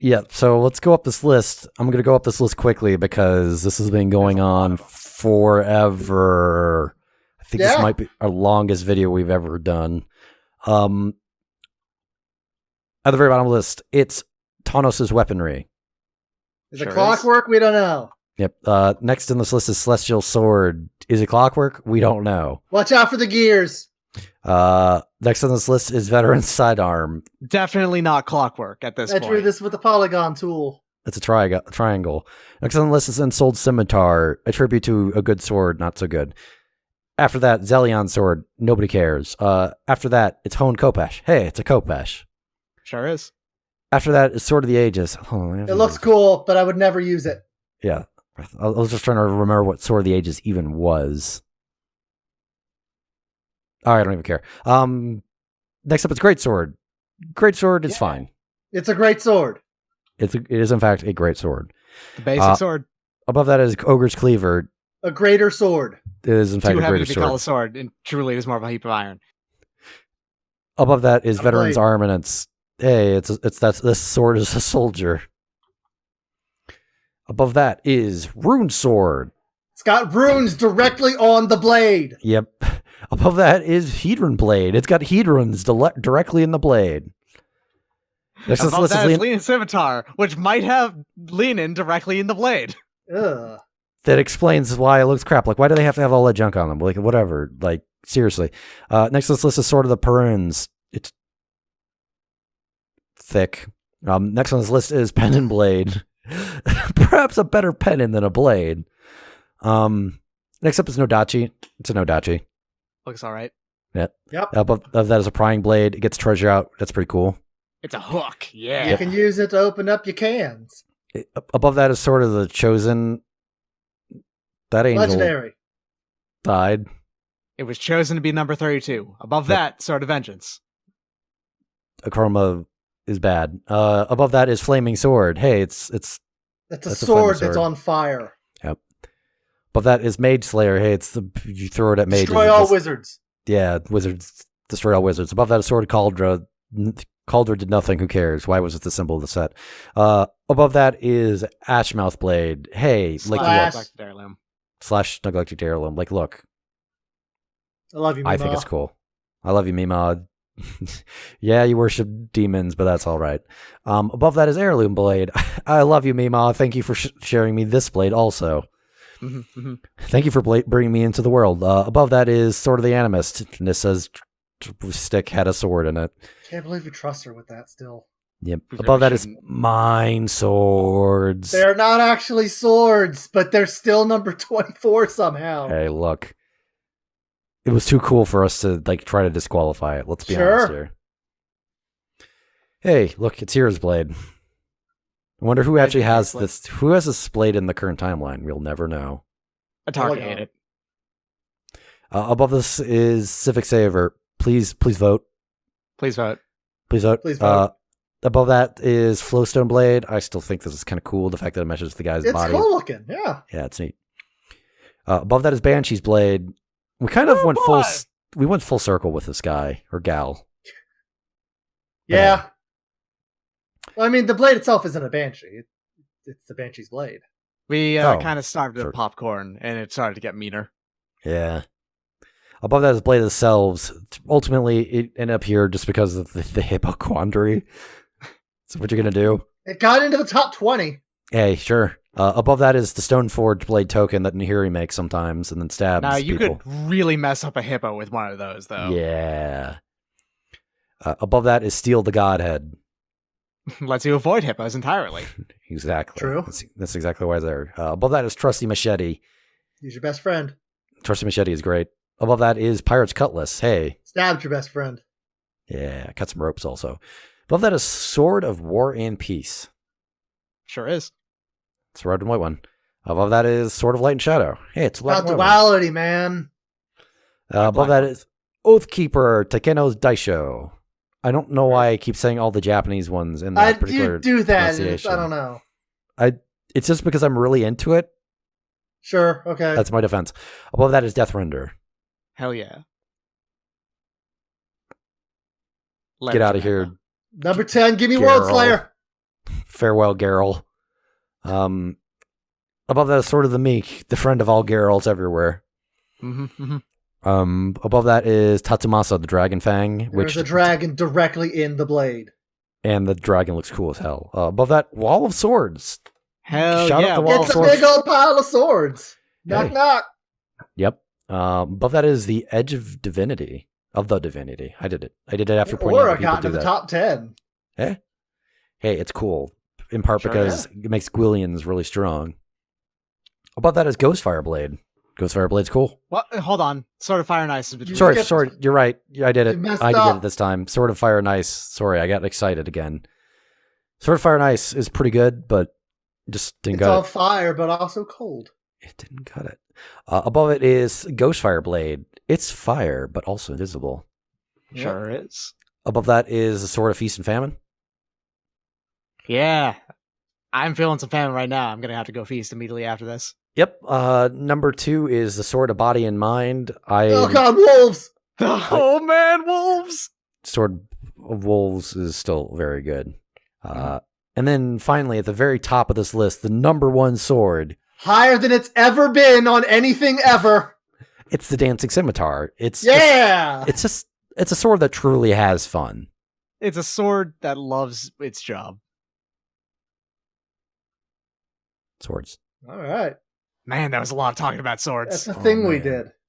Yeah, so let's go up this list. I'm going to go up this list quickly because this has been going on forever. I think this might be our longest video we've ever done. At the very bottom of the list, it's Tanos' weaponry. Is it clockwork? We don't know. Yep. Next in this list is Celestial Sword. Is it clockwork? We don't know. Watch out for the gears. Next on this list is Veteran's Sidearm. Definitely not clockwork at this point. I drew this with a polygon tool. It's a triangle. Next on the list is Untitled Scimitar. A tribute to a good sword, not so good. After that, Zelion Sword. Nobody cares. After that, it's Hone Khopesh. Hey, it's a Khopesh. Sure is. After that is Sword of the Ages. It looks cool, but I would never use it. Yeah. I was just trying to remember what Sword of the Ages even was. I don't even care. Next up, it's Greatsword. Greatsword is fine. It's a great sword. It is, in fact, a great sword. The basic sword. Above that is Ogre's Cleaver. A greater sword. It is, in fact, Too a heavy greater to sword. call a sword, and truly it is more of a heap of iron. Above that is Veteran's blade. Armaments. Hey, this sword is a soldier. Above that is Rune Sword. It's got runes directly on the blade. Yep. Above that is Hedron Blade. It's got Hedrons directly in the blade. Next Above list that is is Lenin Scimitar, which might have Lenin directly in the blade. Ugh. that explains why it looks crap. Like, why do they have to have all that junk on them? Like, whatever. Like, seriously. Next on this list is Sword of the Peruns. It's thick. Next on this list is Penton Blade. Perhaps a better pennon than a blade. Next up is Nodachi. It's a Nodachi. Looks all right. Yep. Above that is a prying blade. It gets treasure out. That's pretty cool. It's a hook. Yeah. You can use it to open up your cans. Above that is sort of the Chosen. That angel Legendary. died. It was chosen to be number 32. Above that, Sword of Vengeance. Akroma is bad. Above that is Flaming Sword. Hey, it's That's a That's a sword flaming that's sword. on fire. Yep. Above that is Mage Slayer. Hey, you throw it at mages. Destroy all wizards. Yeah, wizards. Destroy all wizards. Above that is Sword of Cauldra. Cauldra did nothing. Who cares? Why was it the symbol of the set? Above that is Ashmouth Blade. Hey, like Slash. look. Slash Neglected Heirloom. Like, look. I love you, Mima. I think it's cool. I love you, Mima. Yeah, you worship demons, but that's all right. Above that is Heirloom Blade. I love you, Mima. Thank you for sharing me this blade also. Thank you for bringing me into the world. Above that is Sword of the Animist. And this says stick had a sword in it. Can't believe you trust her with that still. Yep. Above that is Mind Swords. They're not actually swords, but they're still number 24 somehow. Hey, look. It was too cool for us to try to disqualify it. Let's be honest here. Hey, look, it's Hero's Blade. I wonder who actually has this. Who has this blade in the current timeline? We'll never know. Atari hate it. Above this is Civic Saver. Please vote. Please vote. Please vote. Please vote. Above that is Flowstone Blade. I still think this is kind of cool. The fact that it measures the guy's body. It's cool looking. Yeah. Yeah, it's neat. Above that is Banshee's Blade. We kind of went full circle with this guy or gal. Yeah. Well, I mean, the blade itself isn't a banshee. It's the banshee's blade. We kind of starved of popcorn, and it started to get meaner. Yeah. Above that is Blade of the Selves. Ultimately, it ended up here just because of the hippo quandary. So what you're going to do? It got into the top 20. Hey, sure. Above that is the Stoneforge Blade token that Nahiri makes sometimes and then stabs Now, you people. could really mess up a hippo with one of those, though. Yeah. Above that is Steel the Godhead. Lets you avoid hippos entirely. Exactly. True. That's exactly why they're there. Above that is Trusty Machete. He's your best friend. Trusty Machete is great. Above that is Pirate's Cutlass. Hey. Stabbed your best friend. Yeah, cut some ropes also. Above that is Sword of War and Peace. Sure is. It's a red and white one. Above that is Sword of Light and Shadow. Hey, it's a About duality, man. above that is Oathkeeper Takeno's Daisho. I don't know why I keep saying all the Japanese ones in that particular You do that. pronunciation. I don't know. It's just because I'm really into it. Sure. Okay. That's my defense. Above that is Deathrender. Hell yeah. Get out of here. Number 10. Give me Girl. World Slayer. Farewell, Geralt. Above that is Sword of the Meek, the friend of all Geralts everywhere. Above that is Tatsumasa, the Dragon Fang. There's a dragon directly in the blade. And the dragon looks cool as hell. Above that, Wall of Swords. Hell Shout out yeah. the Wall of It's a Swords. big old pile of swords. Knock, Hey. knock. Yep. Above that is the Edge of Divinity. Of the Divinity. I did it. I did it after pointing out Or that I people got do into the that. top 10. Hey, it's cool. In part Sure because it makes Gwillians really strong. Above that is Ghostfire Blade. Ghostfire Blade's cool. What? Hold on. Sword of Fire and Ice is between. Sorry, you're right. Yeah, I did it. You messed I did up. it this time. Sword of Fire and Ice. Sorry, I got excited again. Sword of Fire and Ice is pretty good, but just didn't It's got all it. fire, but also cold. It didn't cut it. Above it is Ghostfire Blade. It's fire, but also invisible. Sure is. Above that is the Sword of Feast and Famine. Yeah. I'm feeling some famine right now. I'm going to have to go feast immediately after this. Yep. Number 2 is the Sword of Body and Mind. Oh god, wolves! Oh man, wolves! Sword of Wolves is still very good. And then finally, at the very top of this list, the number 1 sword. Higher than it's ever been on anything ever. It's the Dancing Scimitar. It's a sword that truly has fun. It's a sword that loves its job. Swords. All right. Man, that was a lot of talking about swords. That's the thing we man. did.